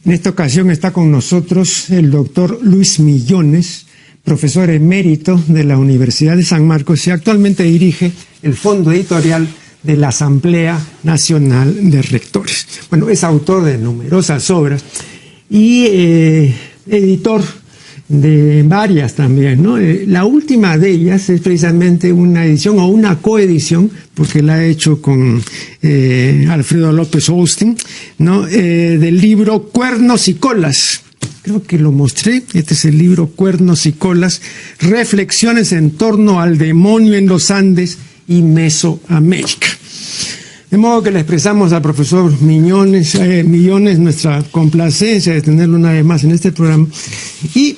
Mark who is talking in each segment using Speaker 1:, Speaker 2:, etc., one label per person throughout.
Speaker 1: En esta ocasión está con nosotros el doctor Luis Millones, profesor emérito de la Universidad de San Marcos y actualmente dirige el fondo editorial de la Asamblea Nacional de Rectores. Bueno, es autor de numerosas obras y editor de varias también, ¿no? La última de ellas es precisamente una edición o una coedición, porque la ha hecho con Alfredo López Austin, ¿no? Del libro Cuernos y Colas. Creo que lo mostré. Este es el libro Cuernos y Colas, reflexiones en torno al demonio en los Andes y Mesoamérica. De modo que le expresamos al profesor Millones nuestra complacencia de tenerlo una vez más en este programa. Y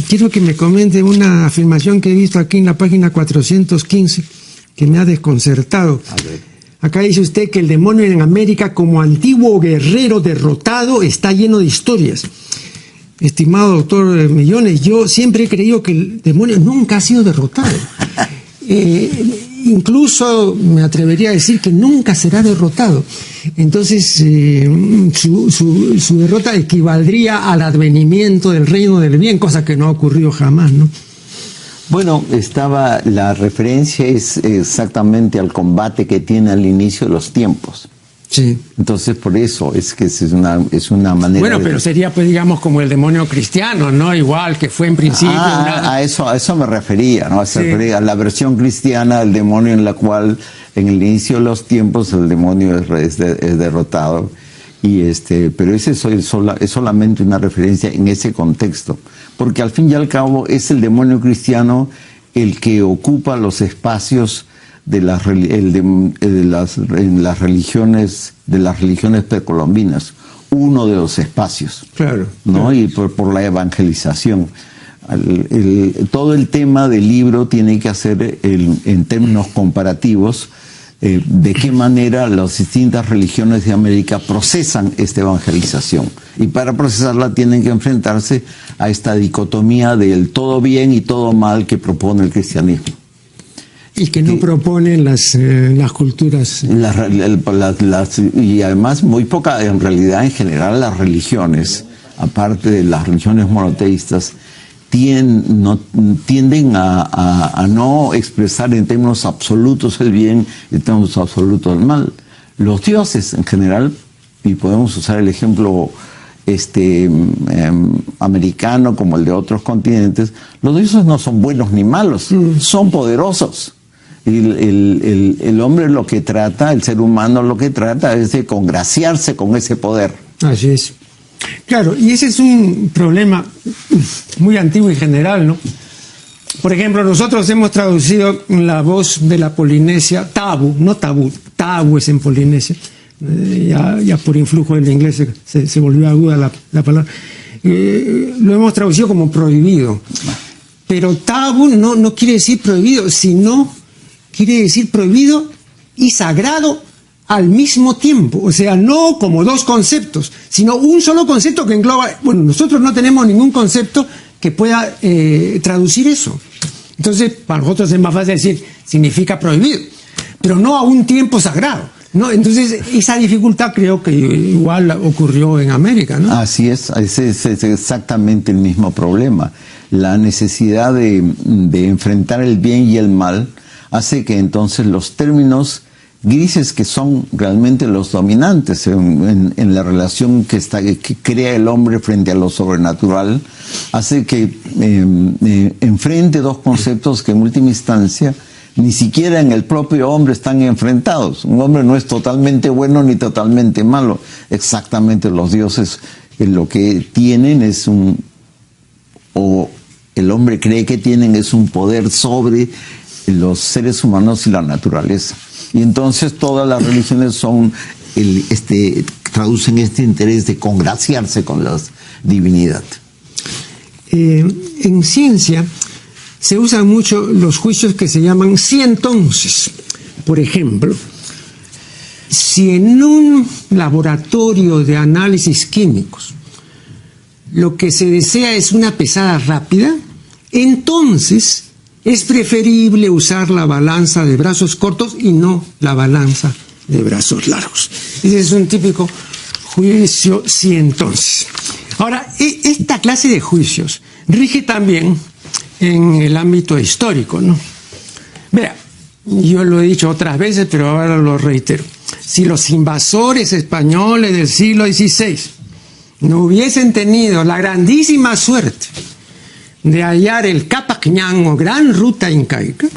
Speaker 1: quiero que me comente una afirmación que he visto aquí en la página 415 que me ha desconcertado. Acá dice usted que el demonio en América, como antiguo guerrero derrotado, está lleno de historias. Estimado doctor Millones, yo siempre he creído que el demonio nunca ha sido derrotado. Incluso me atrevería a decir que nunca será derrotado. Entonces, su derrota equivaldría al advenimiento del reino del bien, cosa que no ha ocurrido jamás, ¿no?
Speaker 2: Bueno, la referencia es exactamente al combate que tiene al inicio de los tiempos.
Speaker 1: Sí.
Speaker 2: Entonces, por eso es que es una manera.
Speaker 1: Bueno, pero sería, pues, digamos, como el demonio cristiano, ¿no? Igual que fue en principio.
Speaker 2: A eso me refería, ¿no? Se refería a la versión cristiana del demonio, en la cual, en el inicio de los tiempos, el demonio es derrotado. Pero ese es solamente una referencia en ese contexto, porque al fin y al cabo es el demonio cristiano el que ocupa los espacios de las religiones precolombinas, uno de los espacios,
Speaker 1: claro,
Speaker 2: ¿no?
Speaker 1: Claro.
Speaker 2: Y por la evangelización. Todo el tema del libro tiene que hacer en términos comparativos de qué manera las distintas religiones de América procesan esta evangelización. Y para procesarla tienen que enfrentarse a esta dicotomía del todo bien y todo mal que propone el cristianismo.
Speaker 1: Y que no proponen las culturas.
Speaker 2: Y además muy poca, en realidad, en general, las religiones, aparte de las religiones monoteístas, tienden a no expresar en términos absolutos el bien y en términos absolutos el mal. Los dioses, en general, y podemos usar el ejemplo americano como el de otros continentes, los dioses no son buenos ni malos, son poderosos. Y el hombre lo que trata, el ser humano lo que trata es de congraciarse con ese poder.
Speaker 1: Así es. Claro, y ese es un problema muy antiguo y general, ¿no? Por ejemplo, nosotros hemos traducido La Voz de la Polinesia, Tabu, no tabú, Tabu es en Polinesia, ya por influjo del inglés se volvió aguda la palabra, lo hemos traducido como prohibido, pero Tabu no quiere decir prohibido, sino quiere decir prohibido y sagrado al mismo tiempo, o sea, no como dos conceptos, sino un solo concepto que engloba. Bueno, nosotros no tenemos ningún concepto que pueda traducir eso. Entonces, para nosotros es más fácil decir, significa prohibido, pero no a un tiempo sagrado, ¿no? Entonces, esa dificultad creo que igual ocurrió en América, ¿no?
Speaker 2: Así es exactamente el mismo problema. La necesidad de enfrentar el bien y el mal hace que entonces los términos grises, que son realmente los dominantes en la relación que crea el hombre frente a lo sobrenatural, hace que enfrente dos conceptos que en última instancia ni siquiera en el propio hombre están enfrentados. Un hombre no es totalmente bueno ni totalmente malo. Exactamente, los dioses lo que tienen es o el hombre cree que tienen es un poder sobre los seres humanos y la naturaleza. Y entonces todas las religiones traducen este interés de congraciarse con la divinidad.
Speaker 1: En ciencia se usan mucho los juicios que se llaman si entonces. Por ejemplo, si en un laboratorio de análisis químicos lo que se desea es una pesada rápida, entonces es preferible usar la balanza de brazos cortos y no la balanza de brazos largos. Ese es un típico juicio sí entonces. Ahora, esta clase de juicios rige también en el ámbito histórico, ¿no? Vea, yo lo he dicho otras veces, pero ahora lo reitero. Si los invasores españoles del siglo XVI no hubiesen tenido la grandísima suerte de hallar el Capac-Ñan o Gran Ruta Incaica,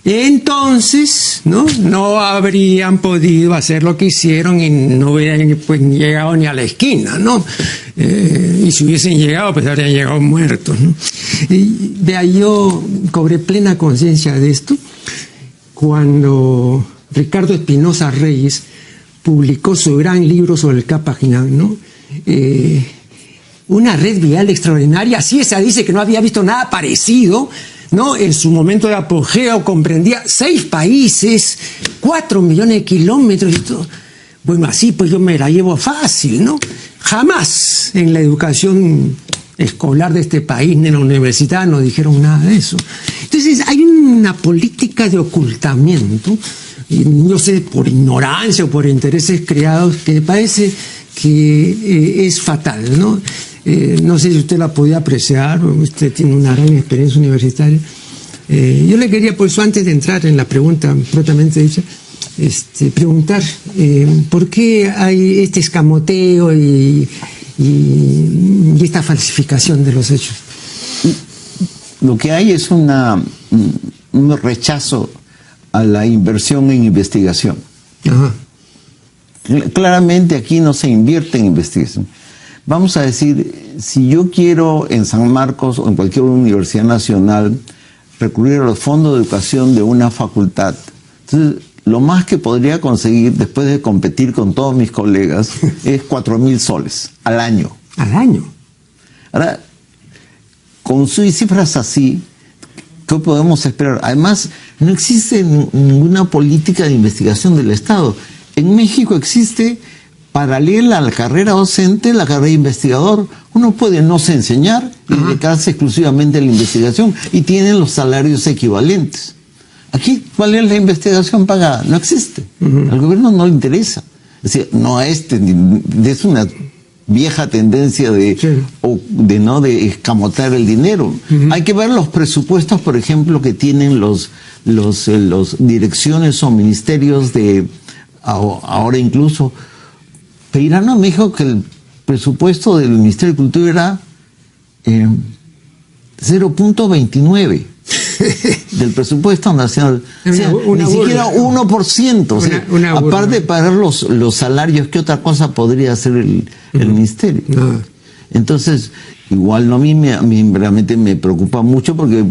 Speaker 1: entonces no habrían podido hacer lo que hicieron y no hubieran pues, llegado ni a la esquina, ¿no? Y si hubiesen llegado, pues habrían llegado muertos, ¿no? Y de ahí yo cobré plena conciencia de esto cuando Ricardo Espinosa Reyes publicó su gran libro sobre el Capac-Ñan, ¿no? Una red vial extraordinaria. Ciesa dice que no había visto nada parecido, ¿no? En su momento de apogeo comprendía 6 países, 4 millones de kilómetros y todo. Bueno, así pues yo me la llevo fácil, ¿no? Jamás en la educación escolar de este país, ni en la universidad, nos dijeron nada de eso. Entonces hay una política de ocultamiento, y no sé, por ignorancia o por intereses creados, que me parece que es fatal, ¿no? No sé si usted la podía apreciar, usted tiene una gran experiencia universitaria. Yo le quería, por eso, antes de entrar en la pregunta propiamente dicha, preguntar por qué hay este escamoteo y esta falsificación de los hechos.
Speaker 2: Lo que hay es un rechazo a la inversión en investigación.
Speaker 1: Ajá.
Speaker 2: Claramente aquí no se invierte en investigación. Vamos a decir, si yo quiero en San Marcos o en cualquier universidad nacional recurrir a los fondos de educación de una facultad, entonces lo más que podría conseguir después de competir con todos mis colegas es 4.000 soles al año.
Speaker 1: ¿Al año?
Speaker 2: Ahora, con cifras así, ¿qué podemos esperar? Además, no existe ninguna política de investigación del Estado. En México existe, paralela a la carrera docente, la carrera de investigador. Uno puede no se enseñar y dedicarse exclusivamente a la investigación y tienen los salarios equivalentes. Aquí, ¿cuál es la investigación pagada? No existe. Al gobierno no le interesa. Es decir, no es una vieja tendencia de escamotar el dinero. Hay que ver los presupuestos, por ejemplo, que tienen los direcciones o ministerios de ahora incluso. Peirano me dijo que el presupuesto del Ministerio de Cultura era 0.29 del presupuesto nacional. O sea, ni siquiera 1%. O sea, aparte de pagar los salarios, ¿qué otra cosa podría hacer el ministerio? Entonces, igual a mí realmente me preocupa mucho porque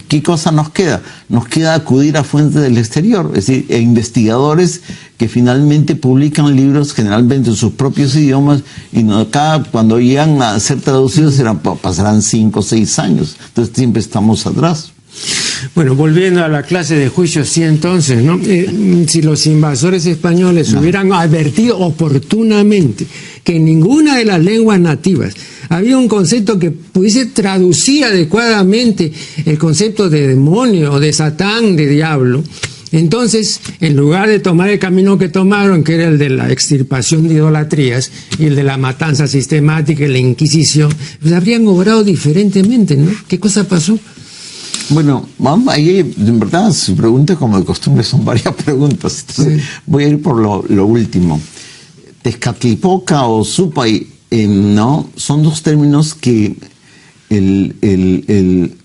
Speaker 2: ¿qué cosa nos queda? Nos queda acudir a fuentes del exterior, es decir, investigadores que finalmente publican libros generalmente en sus propios idiomas y cuando llegan a ser traducidos pasarán 5 o 6 años. Entonces siempre estamos atrás.
Speaker 1: Bueno, volviendo a la clase de juicio, sí, entonces, ¿no? Si los invasores españoles hubieran advertido oportunamente que en ninguna de las lenguas nativas había un concepto que pudiese traducir adecuadamente el concepto de demonio, de Satán, de diablo, entonces, en lugar de tomar el camino que tomaron, que era el de la extirpación de idolatrías y el de la matanza sistemática y la Inquisición, pues habrían obrado diferentemente, ¿no? ¿Qué cosa pasó?
Speaker 2: Bueno, ahí en verdad su pregunta, como de costumbre, son varias preguntas. Entonces, voy a ir por lo último. Tezcatlipoca o Supay, ¿no? Son dos términos que el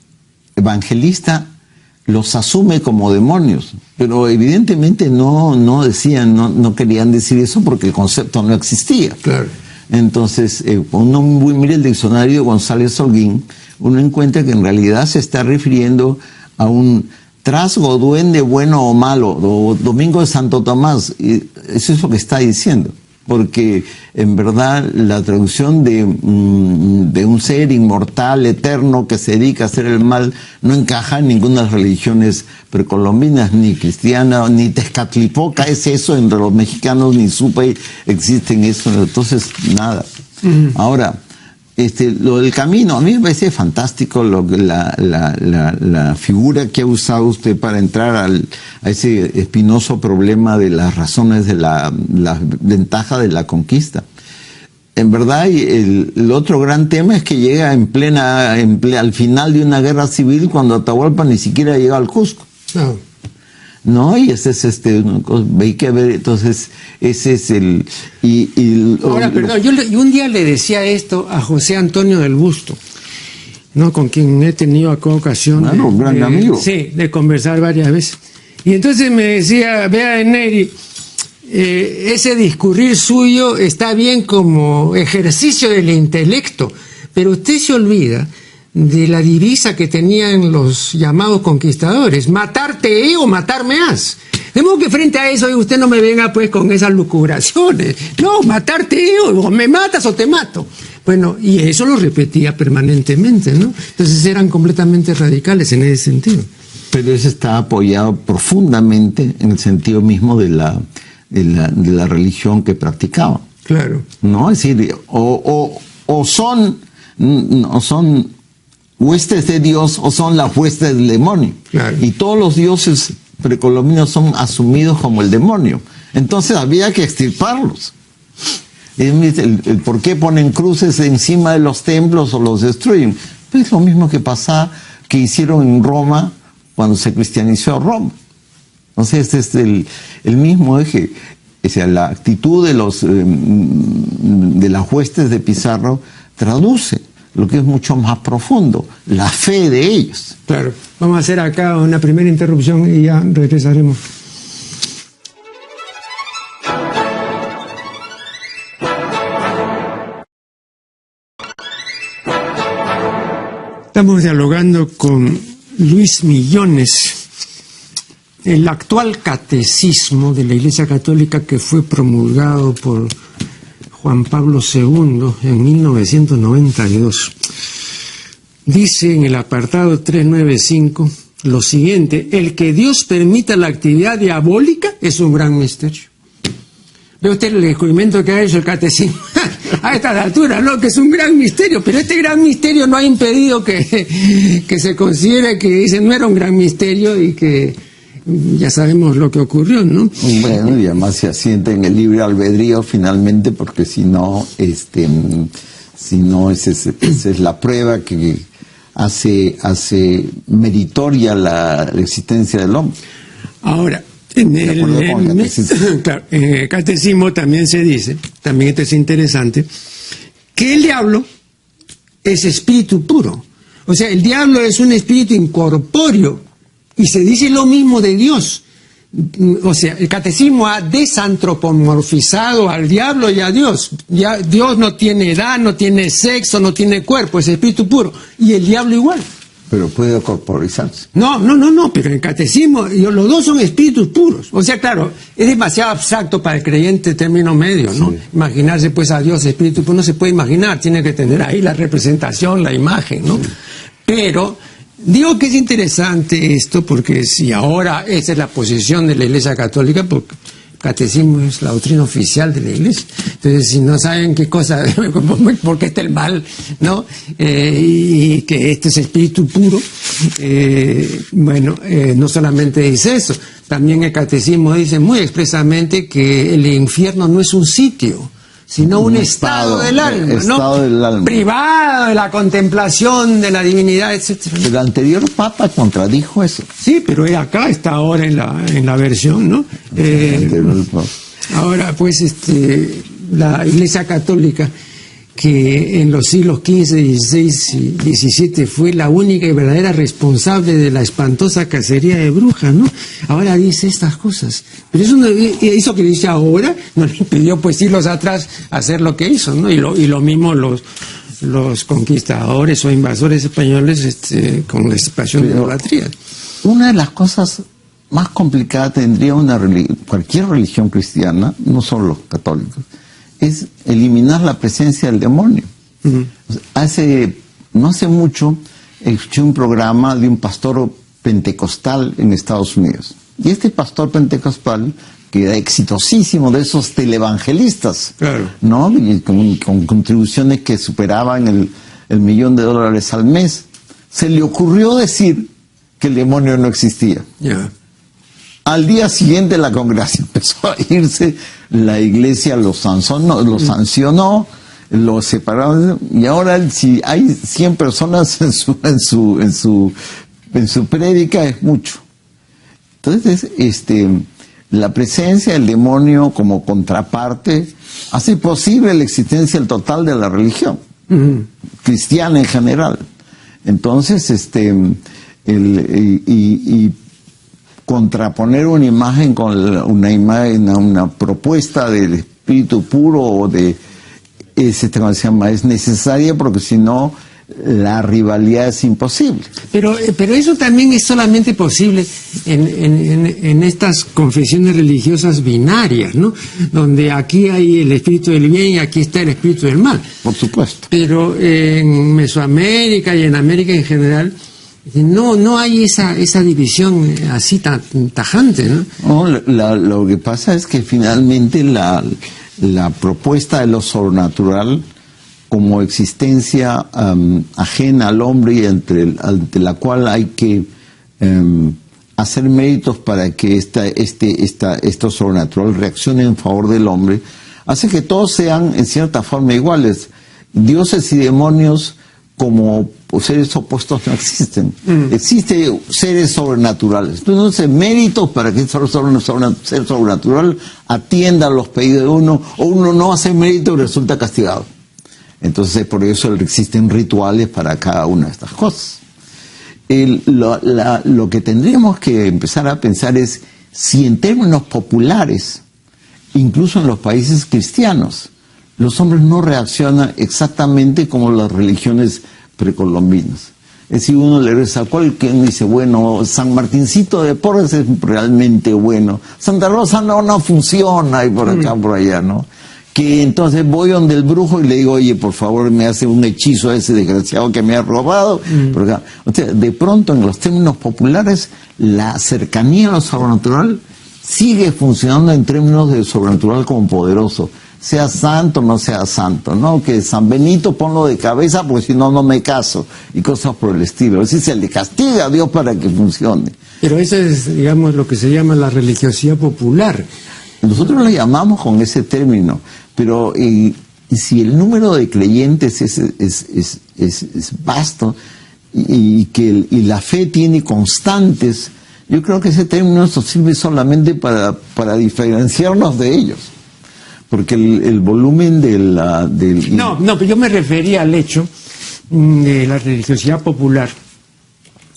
Speaker 2: evangelista los asume como demonios, pero evidentemente no decían, no querían decir eso porque el concepto no existía.
Speaker 1: Claro.
Speaker 2: Entonces, uno mira el diccionario de González Holguín, uno encuentra que en realidad se está refiriendo a un trasgo, duende bueno o malo, o Domingo de Santo Tomás, y eso es lo que está diciendo. Porque en verdad la traducción de un ser inmortal, eterno, que se dedica a hacer el mal, no encaja en ninguna de las religiones precolombinas, ni cristiana, ni Tezcatlipoca es eso entre los mexicanos, ni Supay existen eso, entonces nada. Ahora, lo del camino, a mí me parece fantástico la figura que ha usado usted para entrar a ese espinoso problema de las razones de la ventaja de la conquista. En verdad, el otro gran tema es que llega al final de una guerra civil cuando Atahualpa ni siquiera llega al Cusco. No, y ese es hay que ver, entonces, ese es
Speaker 1: Ahora, perdón, yo un día le decía esto a José Antonio del Busto, ¿no? Con quien he tenido acá ocasión
Speaker 2: un gran amigo.
Speaker 1: Sí, de conversar varias veces. Y entonces me decía, vea, Neri, ese discurrir suyo está bien como ejercicio del intelecto, pero usted se olvida de la divisa que tenían los llamados conquistadores: matarte o matarme has. De modo que frente a eso usted no me venga pues con esas lucubraciones. No, matarte o me matas o te mato. Bueno, y eso lo repetía permanentemente, ¿no? Entonces eran completamente radicales en ese sentido.
Speaker 2: Pero eso está apoyado profundamente en el sentido mismo de la religión que practicaban.
Speaker 1: Claro.
Speaker 2: ¿No? Es decir, o son huestes de Dios o son las huestes del demonio.
Speaker 1: Claro.
Speaker 2: Y todos los dioses precolombinos son asumidos como el demonio. Entonces había que extirparlos. El por qué ponen cruces encima de los templos o los destruyen. Pues lo mismo que hicieron en Roma cuando se cristianizó Roma. Entonces este es el mismo eje. O sea, la actitud de las huestes de Pizarro traduce lo que es mucho más profundo, la fe de ellos.
Speaker 1: Claro. Vamos a hacer acá una primera interrupción y ya regresaremos. Estamos dialogando con Luis Millones. El actual catecismo de la Iglesia Católica, que fue promulgado por Juan Pablo II en 1992, dice en el apartado 395 lo siguiente: el que Dios permita la actividad diabólica es un gran misterio. Ve usted el descubrimiento que ha hecho el catecismo a estas alturas, ¿no? Que es un gran misterio, pero este gran misterio no ha impedido que se considere que ese no era un gran misterio y que ya sabemos lo que ocurrió, ¿no?
Speaker 2: Bueno, y además se asienta en el libre albedrío finalmente, porque si no, esa es la prueba que hace meritoria la existencia del hombre.
Speaker 1: Ahora, en el catecismo también se dice, también esto es interesante, que el diablo es espíritu puro. O sea, el diablo es un espíritu incorpóreo. Y se dice lo mismo de Dios. O sea, el catecismo ha desantropomorfizado al diablo y a Dios. Ya, Dios no tiene edad, no tiene sexo, no tiene cuerpo, es espíritu puro. Y el diablo igual.
Speaker 2: Pero puede corporizarse.
Speaker 1: No, pero en el catecismo los dos son espíritus puros. O sea, claro, es demasiado abstracto para el creyente término medio, ¿no? Sí. Imaginarse pues a Dios espíritu puro no se puede imaginar, tiene que tener ahí la representación, la imagen, ¿no? Sí. Pero digo que es interesante esto porque si ahora esa es la posición de la Iglesia Católica, porque el catecismo es la doctrina oficial de la Iglesia, entonces si no saben qué cosa, por qué está el mal, ¿no? Y que este es espíritu puro, no solamente dice eso, también el catecismo dice muy expresamente que el infierno no es un sitio, sino un estado del alma, ¿no?
Speaker 2: Del alma.
Speaker 1: Privado de la contemplación de la divinidad, etcétera.
Speaker 2: El anterior Papa contradijo eso.
Speaker 1: Sí, pero acá está ahora en la versión, ¿no? Ahora, pues, la Iglesia Católica, que en los siglos XV, XVI y XVII fue la única y verdadera responsable de la espantosa cacería de brujas, ¿no? Ahora dice estas cosas. Pero eso que dice ahora no le impidió pues siglos atrás hacer lo que hizo, ¿no? Y lo mismo los conquistadores o invasores españoles con la expansión de la idolatría.
Speaker 2: Una de las cosas más complicadas tendría cualquier religión cristiana, no solo los católicos, es eliminar la presencia del demonio. Uh-huh. No hace mucho escuché un programa de un pastor pentecostal en Estados Unidos. Y este pastor pentecostal que era exitosísimo, de esos televangelistas,
Speaker 1: Claro.
Speaker 2: ¿no? Y con contribuciones que superaban el $1.000.000 al mes. Se le ocurrió decir que el demonio no existía.
Speaker 1: Ya.
Speaker 2: Al día siguiente la congregación empezó a irse, la iglesia lo sancionó, lo separaron, y ahora si hay 100 personas en su prédica es mucho. Entonces, la presencia del demonio como contraparte hace posible la existencia total de la religión cristiana en general. Entonces, y contraponer una imagen con una propuesta del espíritu puro o ¿cómo se llama? Es necesaria, porque si no la rivalidad es imposible.
Speaker 1: Pero eso también es solamente posible en estas confesiones religiosas binarias, ¿no? Donde aquí hay el espíritu del bien y aquí está el espíritu del mal.
Speaker 2: Por supuesto.
Speaker 1: Pero en Mesoamérica y en América en general no hay esa división así tan tajante, ¿no?
Speaker 2: No, lo que pasa es que finalmente la propuesta de lo sobrenatural como existencia ajena al hombre y ante la cual hay que hacer méritos para que esto sobrenatural reaccione en favor del hombre, hace que todos sean en cierta forma iguales. Dioses y demonios como seres opuestos no existen. Existen seres sobrenaturales. Entonces, méritos para que el ser sobrenatural atienda a los pedidos de uno, o uno no hace mérito y resulta castigado. Entonces, por eso existen rituales para cada una de estas cosas. Lo que tendríamos que empezar a pensar es si en términos populares, incluso en los países cristianos, los hombres no reaccionan exactamente como las religiones precolombinas. Es decir, uno le reza a cualquiera y dice, bueno, San Martincito de Porres es realmente bueno, Santa Rosa no funciona, y por acá, por allá, ¿no? Que entonces voy donde el brujo y le digo, oye, por favor, me hace un hechizo a ese desgraciado que me ha robado. Por acá. O sea, de pronto, en los términos populares, la cercanía a lo sobrenatural sigue funcionando en términos de sobrenatural como poderoso. Sea santo o no sea santo, ¿no? Que San Benito ponlo de cabeza porque si no, no me caso, y cosas por el estilo. Es decir, se le castiga a Dios para que funcione.
Speaker 1: Pero eso es, digamos, lo que se llama la religiosidad popular.
Speaker 2: Nosotros lo llamamos con ese término, pero si el número de creyentes es vasto y la fe tiene constantes, yo creo que ese término nos sirve solamente para diferenciarnos de ellos. Porque el volumen No, pero yo me refería al hecho de la religiosidad popular,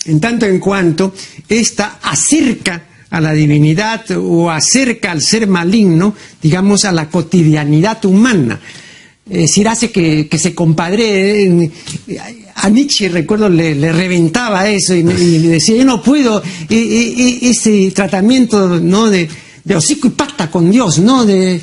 Speaker 2: en tanto en cuanto esta acerca a la divinidad o acerca al ser maligno, digamos, a la cotidianidad humana. Es decir, hace que se compadre. A Nietzsche, recuerdo, le reventaba eso y le decía, yo no puedo ese tratamiento, ¿no?, de hocico y pata con Dios, ¿no?, de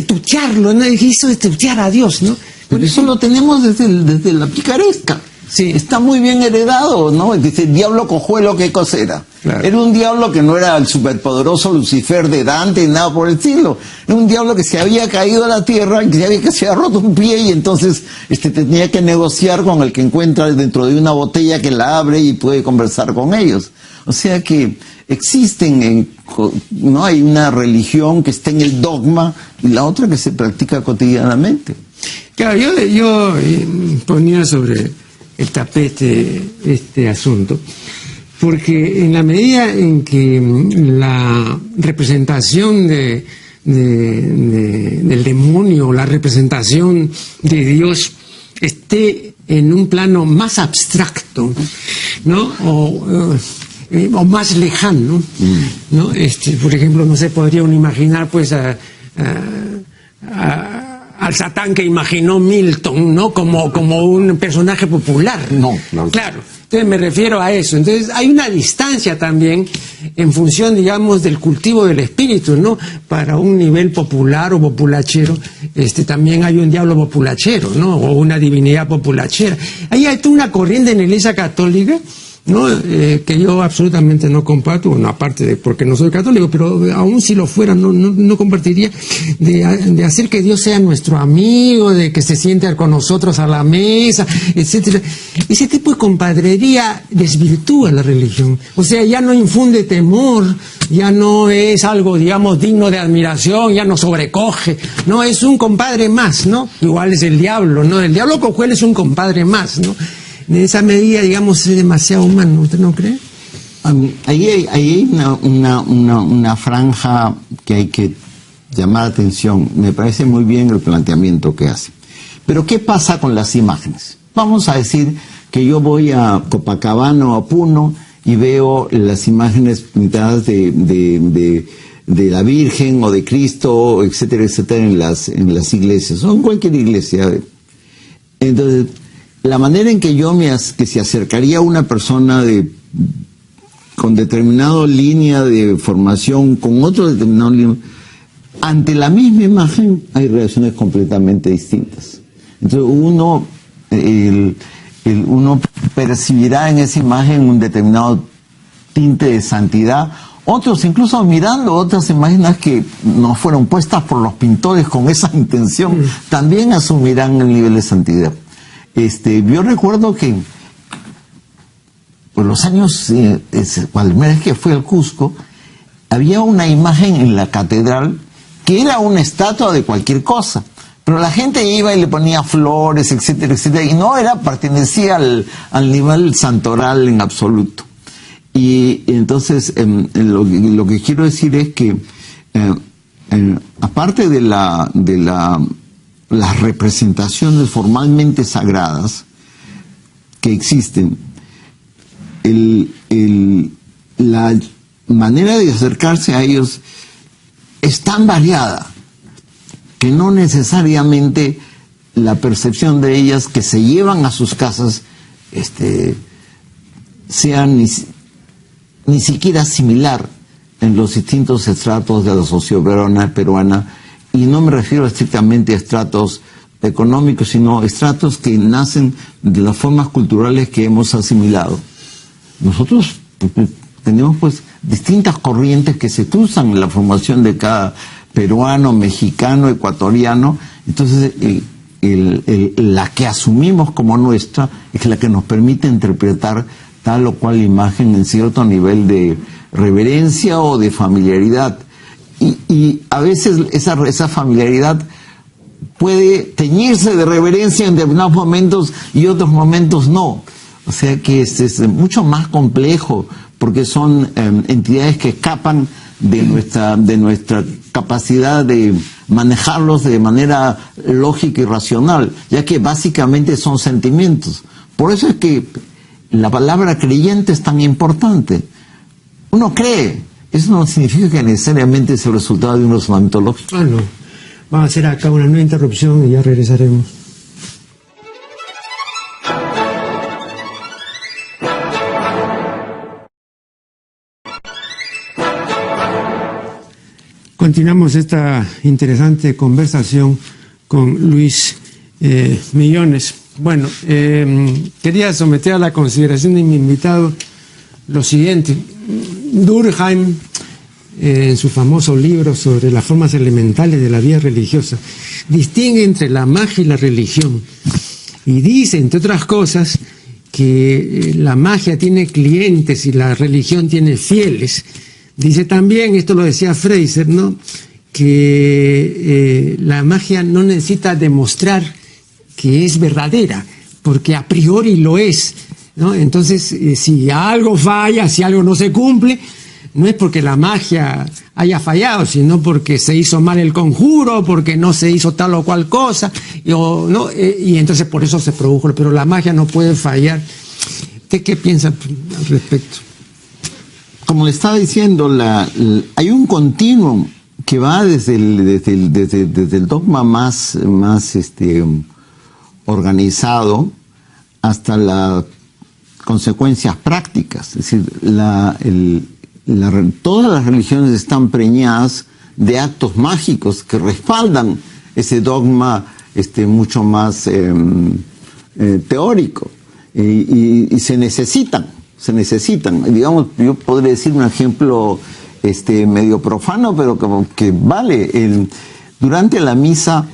Speaker 2: tutearlo, ¿no? Eso de tutear a Dios, ¿no? Pero eso lo tenemos desde la picaresca. Sí. Está muy bien heredado, ¿no? Dice, el diablo cojuelo, ¿qué cosa era? Claro. Era un diablo que no era el superpoderoso Lucifer de Dante, nada por el estilo. Era un diablo que se había caído a la tierra, que se había roto un pie, y entonces tenía que negociar con el que encuentra dentro de una botella, que la abre y puede conversar con ellos. O sea que existen, no hay una religión que esté en el dogma y la otra que se practica cotidianamente.
Speaker 1: Claro, yo ponía sobre el tapete este asunto, porque en la medida en que la representación del demonio, la representación de Dios esté en un plano más abstracto, ¿no?, o más lejano, ¿no? Por ejemplo, no se podría uno imaginar, pues, al Satán que imaginó Milton, ¿no?, como un personaje popular.
Speaker 2: No.
Speaker 1: Claro. Entonces me refiero a eso. Entonces hay una distancia también en función, digamos, del cultivo del espíritu, ¿no? Para un nivel popular o populachero, también hay un diablo populachero, ¿no?, o una divinidad populachera. Hay toda una corriente en la Iglesia Católica ¿no? Que yo absolutamente no comparto, bueno, aparte de porque no soy católico, pero aún si lo fuera, no compartiría, de hacer que Dios sea nuestro amigo, de que se siente con nosotros a la mesa, etcétera. Ese tipo de compadrería desvirtúa la religión. O sea, ya no infunde temor, ya no es algo, digamos, digno de admiración, ya no sobrecoge, no, es un compadre más, ¿no? Igual es el diablo, ¿no? El diablo cojuel es un compadre más, ¿no? En esa medida, digamos, es demasiado humano, ¿usted no cree?
Speaker 2: Ahí hay una franja que hay que llamar la atención. Me parece muy bien el planteamiento que hace. Pero ¿qué pasa con las imágenes? Vamos a decir que yo voy a Copacabana o a Puno y veo las imágenes pintadas de la Virgen o de Cristo, etcétera, etcétera, en las iglesias, o en cualquier iglesia. Entonces, la manera en que que se acercaría a una persona con determinada línea de formación, con otro determinado línea, ante la misma imagen hay reacciones completamente distintas. Entonces uno percibirá en esa imagen un determinado tinte de santidad. Otros, incluso mirando otras imágenes que no fueron puestas por los pintores con esa intención, también asumirán el nivel de santidad. Yo recuerdo que por los años, la primera vez que fui al Cusco, había una imagen en la catedral que era una estatua de cualquier cosa, pero la gente iba y le ponía flores, etcétera, etcétera, y no pertenecía al nivel santoral en absoluto. Y entonces, lo que quiero decir es que, aparte de las representaciones formalmente sagradas que existen, la manera de acercarse a ellos es tan variada que no necesariamente la percepción de ellas que se llevan a sus casas sea ni siquiera similar en los distintos estratos de la sociedad peruana. Y no me refiero estrictamente a estratos económicos, sino estratos que nacen de las formas culturales que hemos asimilado. Nosotros tenemos distintas corrientes que se cruzan en la formación de cada peruano, mexicano, ecuatoriano. Entonces, la que asumimos como nuestra es la que nos permite interpretar tal o cual imagen en cierto nivel de reverencia o de familiaridad. Y a veces esa familiaridad puede teñirse de reverencia en determinados momentos y otros momentos no. O sea que es mucho más complejo, porque son entidades que escapan de nuestra capacidad de manejarlos de manera lógica y racional, ya que básicamente son sentimientos. Por eso es que la palabra creyente es tan importante. Uno cree. Eso no significa que necesariamente es el resultado de un razonamiento lógico.
Speaker 1: No. Vamos a hacer acá una nueva interrupción y ya regresaremos. Continuamos esta interesante conversación con Luis Millones. Bueno, quería someter a la consideración de mi invitado lo siguiente. Durkheim, en su famoso libro sobre las formas elementales de la vida religiosa, distingue entre la magia y la religión y dice, entre otras cosas, que la magia tiene clientes y la religión tiene fieles. Dice también, esto lo decía Fraser, ¿no?, que la magia no necesita demostrar que es verdadera, porque a priori lo es, ¿no? Entonces, si algo falla, si algo no se cumple, no es porque la magia haya fallado, sino porque se hizo mal el conjuro, porque no se hizo tal o cual cosa, y entonces por eso se produjo. Pero la magia no puede fallar. ¿Usted qué piensa al respecto?
Speaker 2: Como le estaba diciendo, hay un continuum que va desde el dogma más organizado hasta las consecuencias prácticas. Es decir, todas las religiones están preñadas de actos mágicos que respaldan ese dogma mucho más teórico, y se necesitan. se necesitan. Digamos, yo podría decir un ejemplo medio profano, pero que vale. Durante la misa,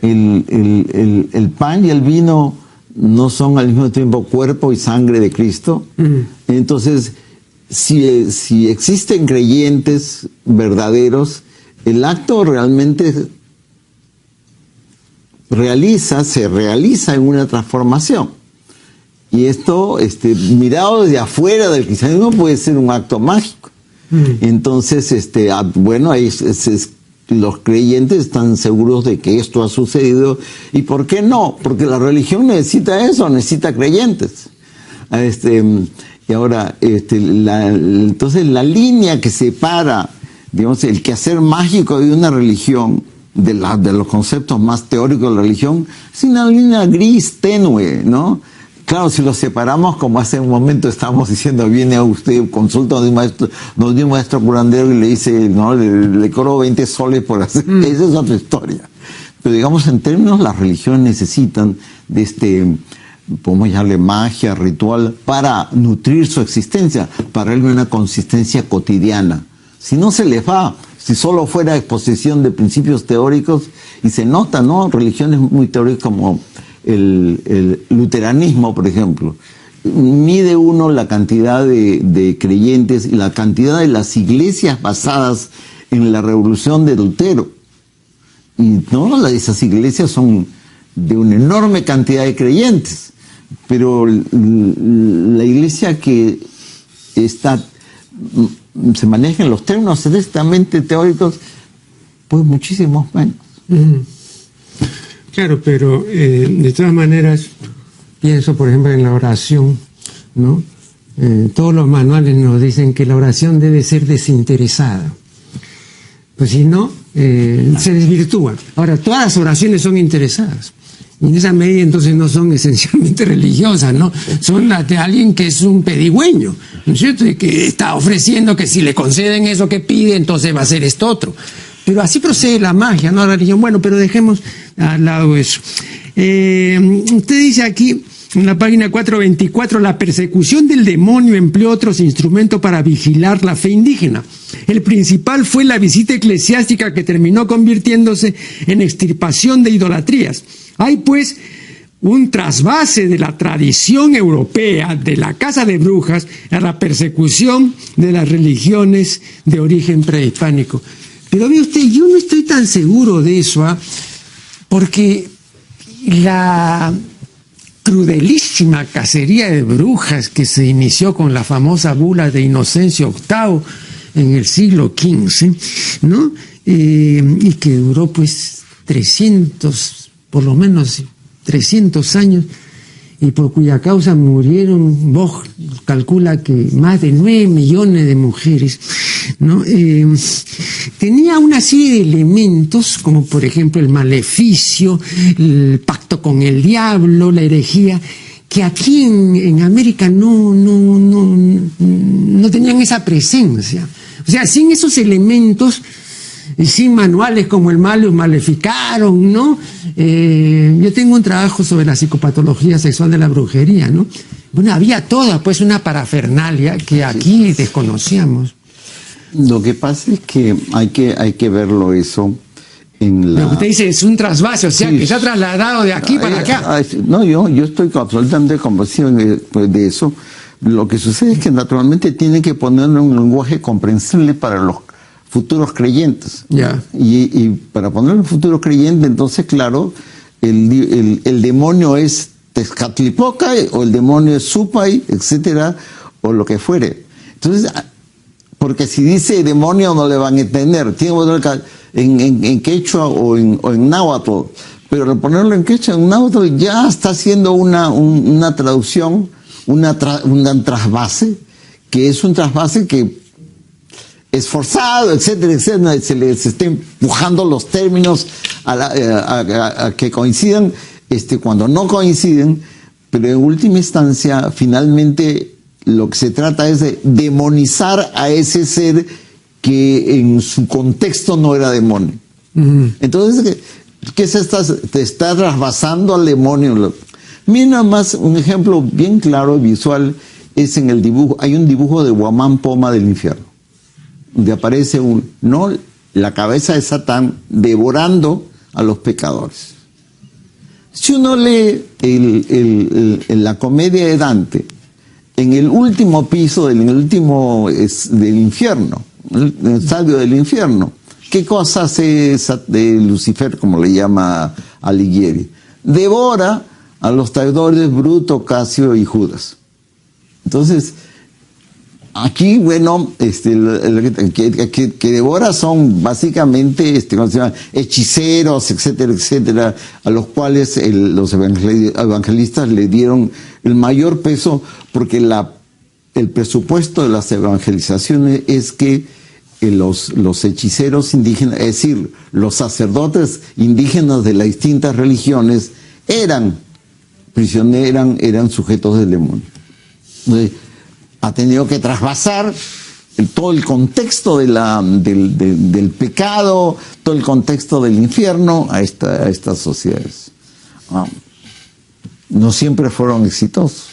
Speaker 2: el pan y el vino no son al mismo tiempo cuerpo y sangre de Cristo. Entonces, si existen creyentes verdaderos, el acto realmente se realiza en una transformación. Y esto, mirado desde afuera del cristianismo, puede ser un acto mágico. Entonces, bueno, los creyentes están seguros de que esto ha sucedido. ¿Y por qué no? Porque la religión necesita eso, necesita creyentes. Y ahora, entonces la línea que separa, digamos, el quehacer mágico de una religión de los conceptos más teóricos de la religión es una línea gris, tenue, ¿no? Claro, si los separamos, como hace un momento estamos diciendo, viene a usted, consulta de un maestro curandero y le dice, no, le cobro 20 soles por hacer. Esa es otra historia. Pero digamos, en términos, las religiones necesitan de podemos llamarle magia, ritual, para nutrir su existencia, para darle una consistencia cotidiana. Si no se les va, si solo fuera exposición de principios teóricos, y se nota, ¿no? Religiones muy teóricas como el luteranismo, por ejemplo, mide uno la cantidad de creyentes y la cantidad de las iglesias basadas en la revolución de Lutero. Y no, esas iglesias son de una enorme cantidad de creyentes, pero la iglesia que se maneja en los términos estrictamente teóricos, pues muchísimos menos.
Speaker 1: Claro, pero de todas maneras, pienso por ejemplo en la oración, ¿no? Todos los manuales nos dicen que la oración debe ser desinteresada. Pues si no, se desvirtúa. Ahora, todas las oraciones son interesadas. Y en esa medida entonces no son esencialmente religiosas, ¿no? Son las de alguien que es un pedigüeño, ¿no es cierto? Y que está ofreciendo que si le conceden eso que pide, entonces va a hacer esto otro. Pero así procede la magia, no la religión. Bueno, pero dejemos al lado eso. Usted dice aquí, en la página 424, la persecución del demonio empleó otros instrumentos para vigilar la fe indígena. El principal fue la visita eclesiástica que terminó convirtiéndose en extirpación de idolatrías. Hay pues un trasvase de la tradición europea de la caza de brujas a la persecución de las religiones de origen prehispánico. Pero ve usted, yo no estoy tan seguro de eso, porque la crudelísima cacería de brujas que se inició con la famosa bula de Inocencio VIII en el siglo XV, ¿no? Y que duró pues 300, por lo menos 300 años, y por cuya causa murieron, Vogt calcula que más de 9 millones de mujeres, ¿no? Tenía una serie de elementos, como por ejemplo el maleficio, el pacto con el diablo, la herejía, que aquí en América no tenían esa presencia. O sea, sin esos elementos, y sin manuales como el Malleus Maleficarum, ¿no? Yo tengo un trabajo sobre la psicopatología sexual de la brujería, ¿no? Bueno, había toda pues una parafernalia que aquí desconocíamos.
Speaker 2: Lo que pasa es que hay que verlo eso en la...
Speaker 1: Lo que usted dice es un trasvase, o sea, sí, que se ha trasladado de aquí para acá.
Speaker 2: No, yo estoy absolutamente convencido de eso. Lo que sucede es que naturalmente tiene que ponerlo en un lenguaje comprensible para los futuros creyentes.
Speaker 1: Yeah.
Speaker 2: Y para ponerlo en futuros creyentes, entonces, claro, el demonio es Tezcatlipoca, o el demonio es Supay, etcétera, o lo que fuere. Entonces, porque si dice demonio no le van a entender, tiene que ponerlo en quechua o en náhuatl, pero al ponerlo en quechua, en náhuatl, ya está haciendo una traducción, un trasvase, que es un trasvase que esforzado, etcétera, etcétera, se está empujando los términos a que coincidan, cuando no coinciden, pero en última instancia, finalmente, lo que se trata es de demonizar a ese ser que en su contexto no era demonio. Entonces, ¿qué te está trasvasando al demonio? Mira nada más un ejemplo bien claro y visual es en el dibujo, hay un dibujo de Guamán Poma del infierno, donde aparece la cabeza de Satán devorando a los pecadores. Si uno lee la comedia de Dante, en el último piso, en el último del infierno, en el estadio del infierno, ¿qué cosa hace de Lucifer, como le llama Alighieri? Devora a los traidores Bruto, Casio y Judas. Entonces, aquí, bueno, que devora son básicamente ¿cómo se llama? Hechiceros, etcétera, etcétera, a los cuales los evangelistas le dieron el mayor peso, porque el presupuesto de las evangelizaciones es que los hechiceros indígenas, es decir, los sacerdotes indígenas de las distintas religiones, eran prisioneros, eran sujetos del demonio. Entonces, ha tenido que trasvasar todo el contexto del pecado, todo el contexto del infierno a estas sociedades. No siempre fueron exitosos.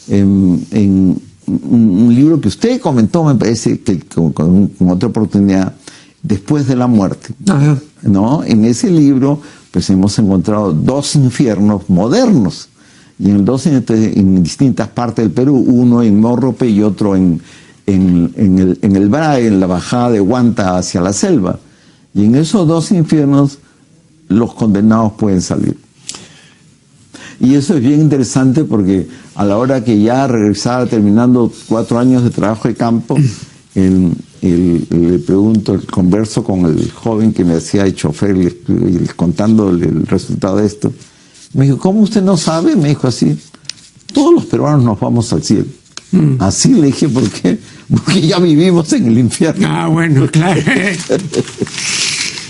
Speaker 2: En un libro que usted comentó, me parece que con otra oportunidad, Después de la muerte, ¿no? En ese libro pues hemos encontrado 2 infiernos modernos, y en distintas partes del Perú, uno en Morrope y otro en el Brae, en la bajada de Huanta hacia la selva. Y en esos 2 infiernos los condenados pueden salir. Y eso es bien interesante, porque a la hora que ya regresaba terminando 4 años de trabajo de campo, le pregunto, converso con el joven que me hacía de chofer, y contándole el resultado de esto. Me dijo, ¿cómo usted no sabe? Me dijo así, todos los peruanos nos vamos al cielo. Así le dije, ¿por qué? Porque ya vivimos en el infierno.
Speaker 1: Ah, bueno, claro.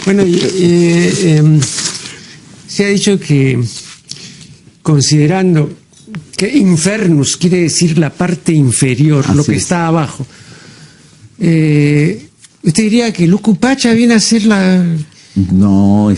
Speaker 1: Bueno, se ha dicho que, considerando que infernus quiere decir la parte inferior, así lo que está abajo, usted diría que el Ucupacha viene a ser la...
Speaker 2: No,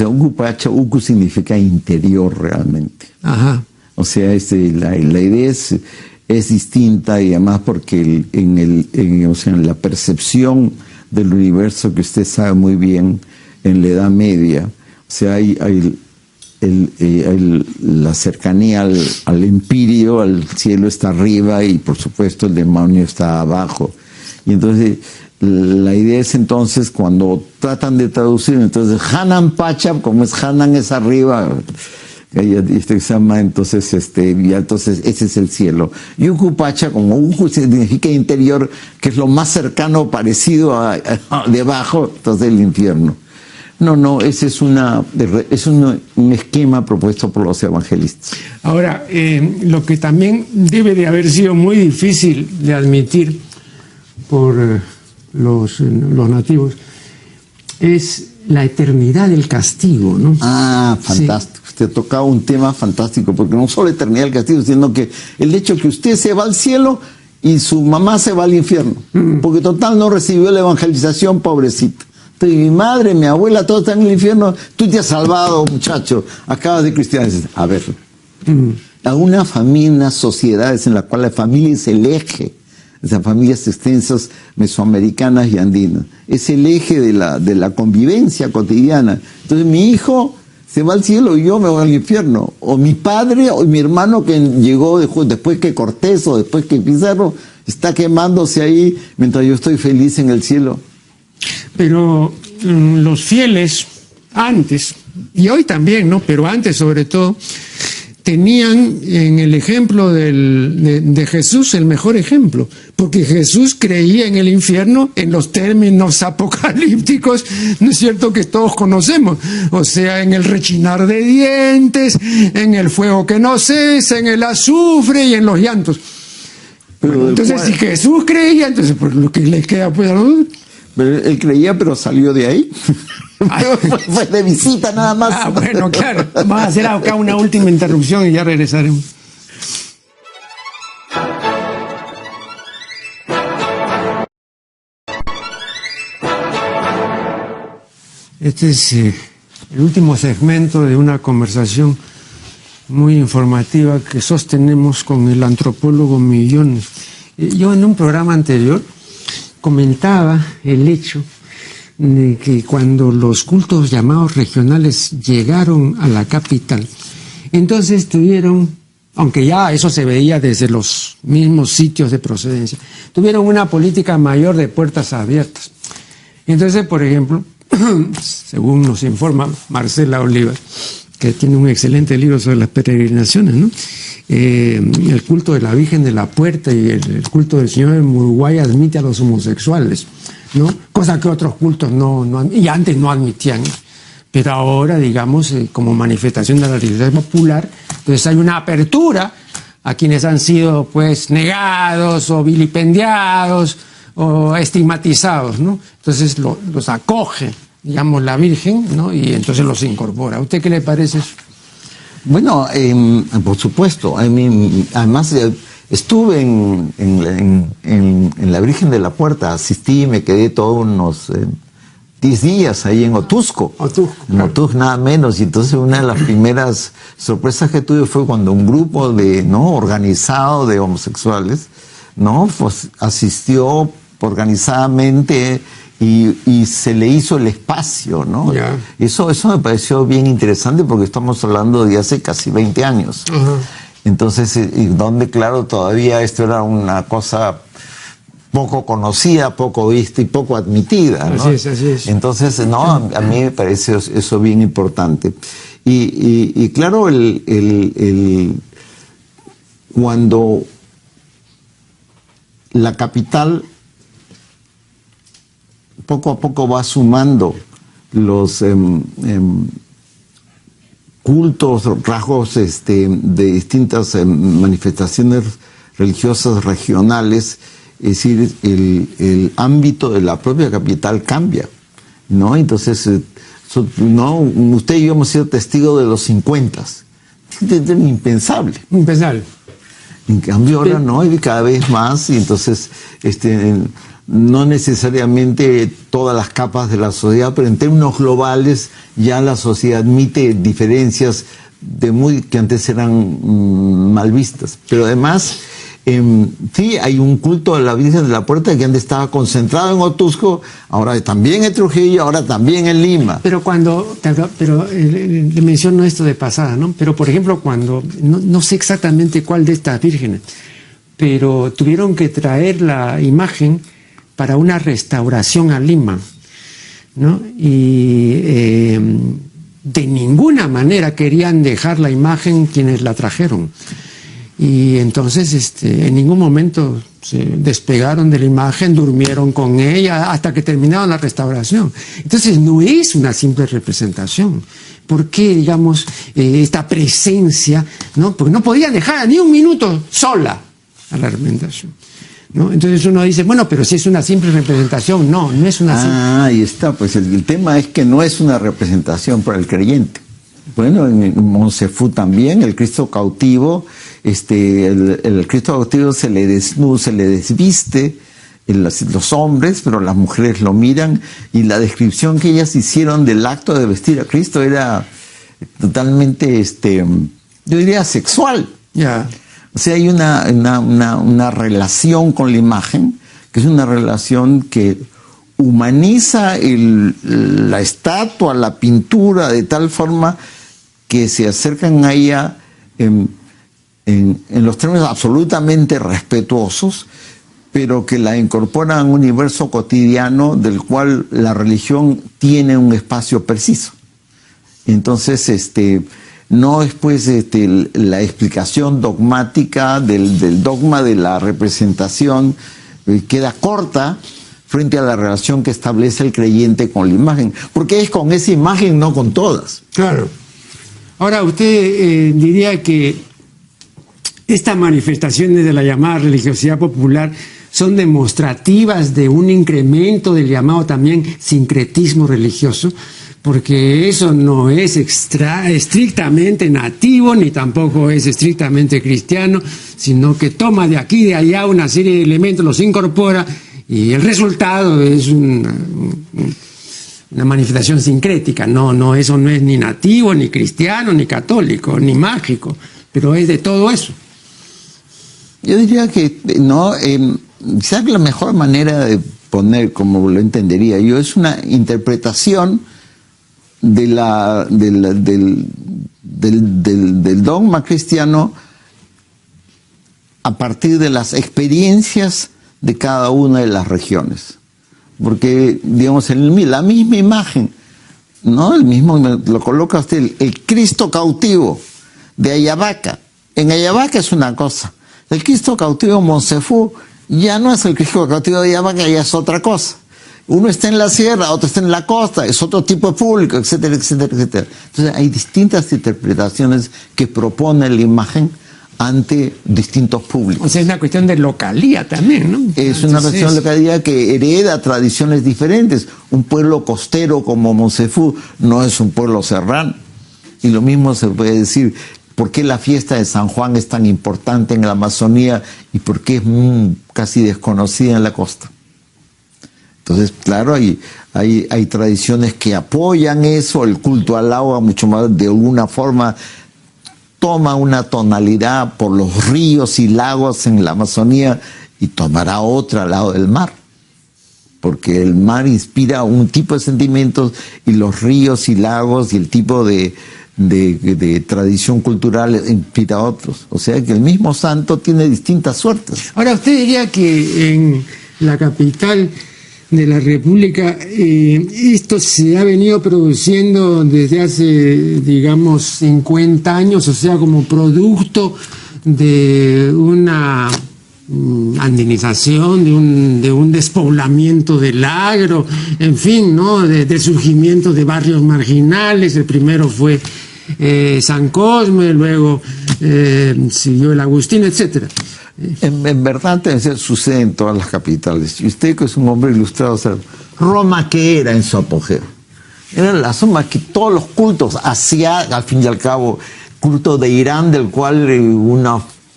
Speaker 2: Ucupacha, Ucu significa interior realmente.
Speaker 1: Ajá.
Speaker 2: O sea, la idea es distinta, y además porque en la percepción del universo, que usted sabe muy bien, en la Edad Media, o sea, hay la cercanía al empirio, al cielo está arriba y por supuesto el demonio está abajo. Y entonces la idea es, entonces, cuando tratan de traducir, entonces Hanan Pacha, como es Hanan es arriba, se llama, entonces entonces ese es el cielo. Y Ucupacha, como Ucu significa interior, que es lo más cercano, parecido a debajo, entonces el infierno. No, ese es un esquema propuesto por los evangelistas.
Speaker 1: Ahora, lo que también debe de haber sido muy difícil de admitir por los nativos es la eternidad del castigo, ¿no?
Speaker 2: Ah, fantástico. Sí. Usted tocaba un tema fantástico, porque no solo eternidad del castigo, sino que el hecho que usted se va al cielo y su mamá se va al infierno, porque total no recibió la evangelización, pobrecita. Entonces, mi madre, mi abuela, todos están en el infierno, tú te has salvado, muchacho, acabas de cristianizar. A ver, a una familia, unas sociedades en las cuales la familia es el eje, esas familias extensas mesoamericanas y andinas, es el eje de la convivencia cotidiana. Entonces mi hijo se va al cielo y yo me voy al infierno, o mi padre o mi hermano que llegó después que Cortés o después que Pizarro está quemándose ahí mientras yo estoy feliz en el cielo.
Speaker 1: Pero los fieles antes, y hoy también, ¿no? Pero antes sobre todo, tenían en el ejemplo de Jesús el mejor ejemplo, porque Jesús creía en el infierno en los términos apocalípticos, ¿no es cierto?, que todos conocemos, o sea, en el rechinar de dientes, en el fuego que no cesa, en el azufre y en los llantos. Pero entonces, si Jesús creía, entonces pues lo que le queda pues a los...
Speaker 2: Pero él creía, pero salió de ahí. Fue de visita nada más.
Speaker 1: Ah, bueno, claro. Vamos a hacer acá una última interrupción y ya regresaremos. Este es el último segmento de una conversación muy informativa que sostenemos con el antropólogo Millones. Yo en un programa anterior comentaba el hecho de que cuando los cultos llamados regionales llegaron a la capital, entonces tuvieron, aunque ya eso se veía desde los mismos sitios de procedencia, tuvieron una política mayor de puertas abiertas. Entonces, por ejemplo, según nos informa Marcela Oliva, que tiene un excelente libro sobre las peregrinaciones, ¿no? El culto de la Virgen de la Puerta y el culto del Señor en Uruguay admite a los homosexuales, ¿no? Cosa que otros cultos y antes no admitían. Pero ahora, digamos, como manifestación de la religiosidad popular, entonces hay una apertura a quienes han sido, pues, negados o vilipendiados o estigmatizados, ¿no? Entonces los acoge, digamos, la Virgen, ¿no? Y entonces los incorpora. ¿A usted qué le parece eso?
Speaker 2: Bueno, por supuesto. Además, estuve en la Virgen de la Puerta, asistí y me quedé todos unos 10 días ahí en Otuzco. En Otuzco, nada menos. Y entonces una de las primeras sorpresas que tuve fue cuando un grupo organizado de homosexuales, ¿no? Pues asistió organizadamente y se le hizo el espacio, ¿no? Yeah. Eso me pareció bien interesante porque estamos hablando de hace casi 20 años. Entonces, y donde, claro, todavía esto era una cosa poco conocida, poco vista y poco admitida, ¿no?
Speaker 1: Así es.
Speaker 2: Entonces, no, a mí me parece eso bien importante. Y claro, cuando la capital poco a poco va sumando los cultos, rasgos de distintas manifestaciones religiosas regionales, es decir, el ámbito de la propia capital cambia, ¿no? Entonces, no, usted y yo hemos sido testigos de los 50. Es impensable.
Speaker 1: Impensable.
Speaker 2: En cambio ahora no, y cada vez más, y entonces no necesariamente todas las capas de la sociedad, pero en términos globales ya la sociedad admite diferencias que antes eran mal vistas. Pero además, sí, hay un culto a la Virgen de la Puerta que antes estaba concentrado en Otuzco, ahora también en Trujillo, ahora también en Lima.
Speaker 1: Pero le menciono esto de pasada, ¿no? Pero por ejemplo, cuando, no sé exactamente cuál de estas vírgenes, pero tuvieron que traer la imagen para una restauración a Lima, ¿no? Y de ninguna manera querían dejar la imagen quienes la trajeron. Y entonces en ningún momento se despegaron de la imagen, durmieron con ella hasta que terminaron la restauración. Entonces no es una simple representación. ¿Por qué, digamos, esta presencia, ¿no? Porque no podían dejar ni un minuto sola a la representación, ¿no? Entonces uno dice, bueno, pero si es una simple representación, no es una simple.
Speaker 2: Ahí está, pues el tema es que no es una representación para el creyente. Bueno, en Monsefú también, el Cristo cautivo, el Cristo cautivo se le desviste los hombres, pero las mujeres lo miran, y la descripción que ellas hicieron del acto de vestir a Cristo era totalmente, yo diría, sexual.
Speaker 1: Yeah.
Speaker 2: O sea, hay una relación con la imagen, que es una relación que humaniza la estatua, la pintura, de tal forma que se acercan a ella en los términos absolutamente respetuosos, pero que la incorporan a un universo cotidiano del cual la religión tiene un espacio preciso. Entonces, no es pues la explicación dogmática del dogma de la representación queda corta frente a la relación que establece el creyente con la imagen, porque es con esa imagen, no con todas.
Speaker 1: Claro. Ahora, usted diría que estas manifestaciones de la llamada religiosidad popular son demostrativas de un incremento del llamado también sincretismo religioso, porque eso no es estrictamente nativo, ni tampoco es estrictamente cristiano, sino que toma de aquí y de allá una serie de elementos, los incorpora, y el resultado es una manifestación sincrética. No, eso no es ni nativo, ni cristiano, ni católico, ni mágico, pero es de todo eso.
Speaker 2: Yo diría que no, quizás la mejor manera de poner, como lo entendería yo, es una interpretación del dogma cristiano a partir de las experiencias de cada una de las regiones. Porque, digamos, la misma imagen, ¿no? Lo coloca usted, el Cristo cautivo de Ayabaca. En Ayabaca es una cosa. El Cristo cautivo de Montsefu ya no es el Cristo cautivo de Ayabaca, ya es otra cosa. Uno está en la sierra, otro está en la costa, es otro tipo de público, etcétera, etcétera, etcétera. Entonces hay distintas interpretaciones que propone la imagen ante distintos públicos.
Speaker 1: O sea, es una cuestión de localía también, ¿no?
Speaker 2: Es una cuestión de localía que hereda tradiciones diferentes. Un pueblo costero como Montsefu no es un pueblo serrano. Y lo mismo se puede decir, ¿por qué la fiesta de San Juan es tan importante en la Amazonía y por qué es casi desconocida en la costa? Entonces, claro, hay tradiciones que apoyan eso, el culto al agua mucho más de alguna forma toma una tonalidad por los ríos y lagos en la Amazonía y tomará otra al lado del mar. Porque el mar inspira un tipo de sentimientos y los ríos y lagos y el tipo de tradición cultural inspira a otros. O sea que el mismo santo tiene distintas suertes.
Speaker 1: Ahora, ¿usted diría que en la capital de la República esto se ha venido produciendo desde hace, digamos, 50 años, o sea, como producto de una andinización, de un despoblamiento del agro, en fin, ¿no? Del surgimiento de barrios marginales? El primero fue San Cosme, luego siguió el Agustín, etcétera.
Speaker 2: En verdad sucede en todas las capitales. Y usted, que es un hombre ilustrado, sabe, Roma, ¿qué era en su apogeo? Era la suma que todos los cultos hacia, al fin y al cabo, culto de Irán, del cual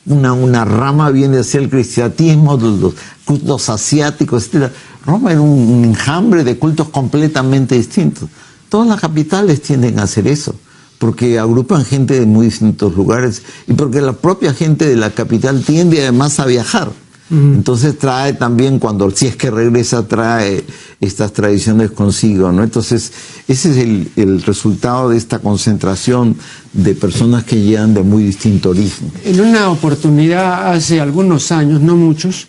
Speaker 2: una rama viene hacia el cristianismo, los cultos asiáticos, etc. Roma era un enjambre de cultos completamente distintos. Todas las capitales tienden a hacer eso, porque agrupan gente de muy distintos lugares y porque la propia gente de la capital tiende además a viajar. Entonces trae también, si es que regresa, trae estas tradiciones consigo, ¿no? Entonces ese es el resultado de esta concentración de personas que llegan de muy distinto origen.
Speaker 1: En una oportunidad hace algunos años, no muchos,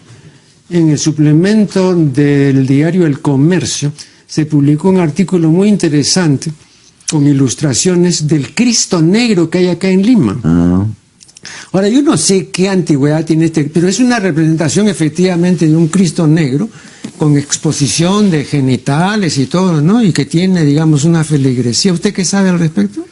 Speaker 1: en el suplemento del diario El Comercio se publicó un artículo muy interesante con ilustraciones del Cristo Negro que hay acá en Lima. Ahora, yo no sé qué antigüedad tiene pero es una representación efectivamente de un Cristo Negro con exposición de genitales y todo, ¿no? Y que tiene, digamos, una feligresía. ¿Usted qué sabe al respecto?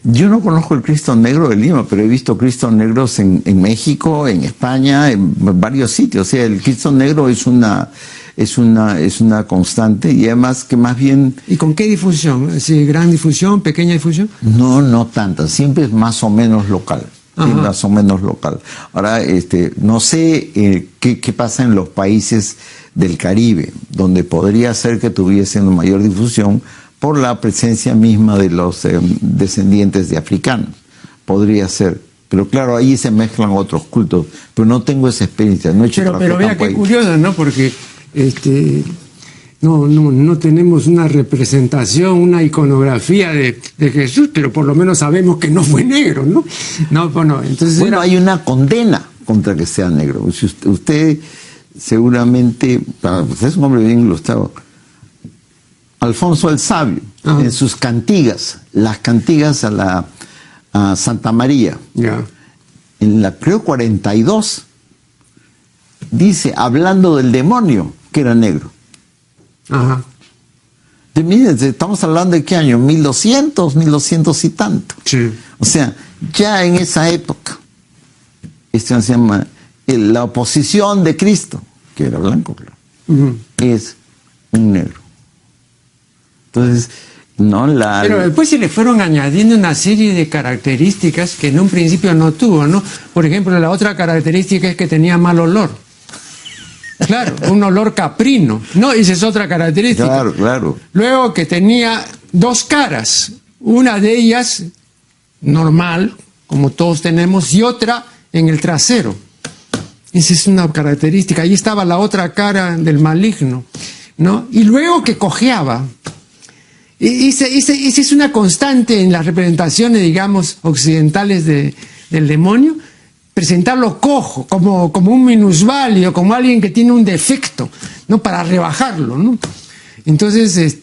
Speaker 2: Yo no conozco el Cristo Negro de Lima, pero he visto Cristos negros en México, en España, en varios sitios. O sea, el Cristo Negro es una constante y además que más bien...
Speaker 1: ¿Y con qué difusión? ¿Es gran difusión, pequeña difusión?
Speaker 2: No tanta, siempre es más o menos local. Más o menos local. Ahora, no sé qué pasa en los países del Caribe, donde podría ser que tuviesen mayor difusión por la presencia misma de los descendientes de africanos. Podría ser. Pero claro, ahí se mezclan otros cultos. Pero no tengo esa experiencia. No he hecho
Speaker 1: pero vea qué curioso, ¿no? Porque no tenemos una representación, una iconografía de Jesús, pero por lo menos sabemos que no fue negro, ¿no? Entonces
Speaker 2: hay una condena contra que sea negro. Usted seguramente, usted es un hombre bien ilustrado, Alfonso el Sabio, en sus cantigas, las cantigas a Santa María, en la creo 42, dice, hablando del demonio, que era negro. Miren, estamos hablando de qué año, 1200 y tanto.
Speaker 1: Sí.
Speaker 2: O sea, ya en esa época, se llama la oposición de Cristo, que era blanco, claro, es un negro. Entonces, pero
Speaker 1: después se le fueron añadiendo una serie de características que en un principio no tuvo, ¿no? Por ejemplo, la otra característica es que tenía mal olor. Claro, un olor caprino, ¿no? Esa es otra característica.
Speaker 2: Claro, claro.
Speaker 1: Luego que tenía dos caras, una de ellas normal, como todos tenemos, y otra en el trasero. Esa es una característica. Ahí estaba la otra cara del maligno, ¿no? Y luego que cojeaba. Esa es una constante en las representaciones, digamos, occidentales del demonio, presentarlo cojo, como un minusválido, como alguien que tiene un defecto, ¿no? Para rebajarlo, ¿no? Entonces,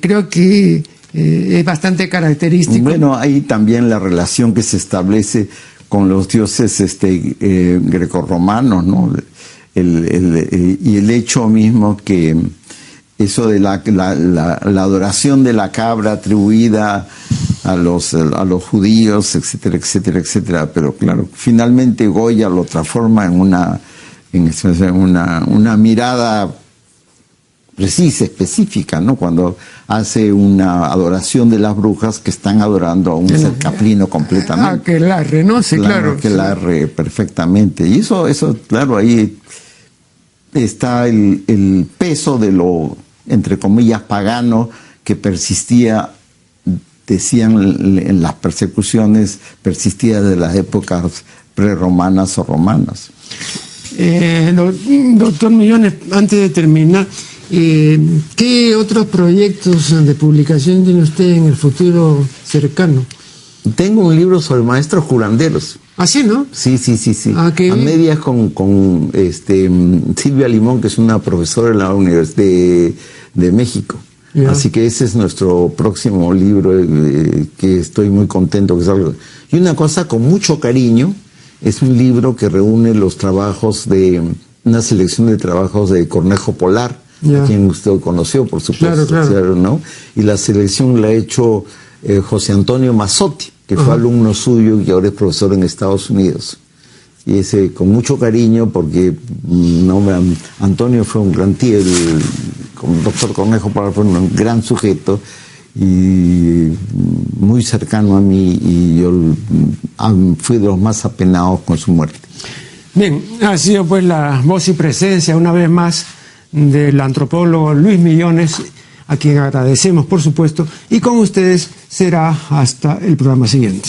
Speaker 1: creo que es bastante característico.
Speaker 2: Bueno, hay también la relación que se establece con los dioses grecorromanos, ¿no? Y el hecho mismo que eso de la adoración de la cabra atribuida a los judíos, etcétera, etcétera, etcétera. Pero claro, finalmente Goya lo transforma en una mirada precisa, específica, ¿no? Cuando hace una adoración de las brujas que están adorando a un ser caprino completamente.
Speaker 1: Aquelarre, ¿no? Sí, claro.
Speaker 2: Aquelarre, perfectamente. Y eso, claro, ahí está el peso de lo, entre comillas, pagano que persistía, decían en las persecuciones, persistía de las épocas prerromanas o romanas.
Speaker 1: Doctor Millones, antes de terminar, ¿qué otros proyectos de publicación tiene usted en el futuro cercano?
Speaker 2: Tengo un libro sobre maestros curanderos.
Speaker 1: ¿Ah, sí, no?
Speaker 2: Sí.
Speaker 1: A
Speaker 2: medias con Silvia Limón, que es una profesora de la Universidad de México. Yeah. Así que ese es nuestro próximo libro, que estoy muy contento que salga. Y una cosa con mucho cariño, es un libro que reúne los trabajos una selección de trabajos de Cornejo Polar, a quien usted conoció, por supuesto. Claro. ¿No? Y la selección la ha hecho José Antonio Mazzotti, que fue alumno suyo y ahora es profesor en Estados Unidos. Y ese con mucho cariño, porque Antonio fue un gran tío, el doctor Cornejo Polar fue un gran sujeto y muy cercano a mí, y yo fui de los más apenados con su muerte.
Speaker 1: Bien, ha sido pues la voz y presencia una vez más del antropólogo Luis Millones, a quien agradecemos por supuesto, y con ustedes será hasta el programa siguiente.